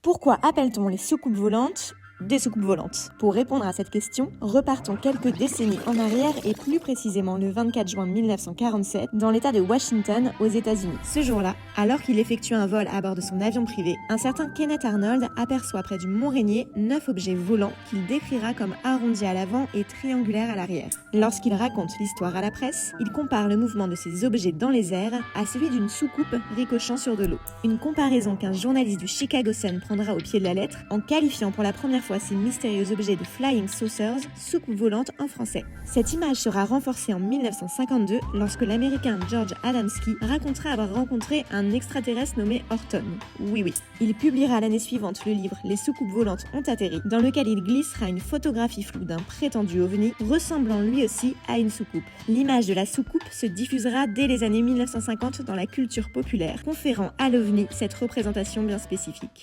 Pourquoi appelle-t-on les soucoupes volantes des soucoupes volantes? Pour répondre à cette question, repartons quelques décennies en arrière et plus précisément le 24 juin 1947 dans l'état de Washington aux États-Unis. Ce jour-là, alors qu'il effectue un vol à bord de son avion privé, un certain Kenneth Arnold aperçoit près du Mont Rainier 9 objets volants qu'il décrira comme arrondis à l'avant et triangulaires à l'arrière. Lorsqu'il raconte l'histoire à la presse, il compare le mouvement de ces objets dans les airs à celui d'une soucoupe ricochant sur de l'eau. Une comparaison qu'un journaliste du Chicago Sun prendra au pied de la lettre en qualifiant pour la première fois ces mystérieux objets de Flying Saucers, soucoupes volantes en français. Cette image sera renforcée en 1952 lorsque l'américain George Adamski racontera avoir rencontré un extraterrestre nommé Horton. Oui. Il publiera l'année suivante le livre Les soucoupes volantes ont atterri, dans lequel il glissera une photographie floue d'un prétendu ovni ressemblant lui aussi à une soucoupe. L'image de la soucoupe se diffusera dès les années 1950 dans la culture populaire, conférant à l'ovni cette représentation bien spécifique.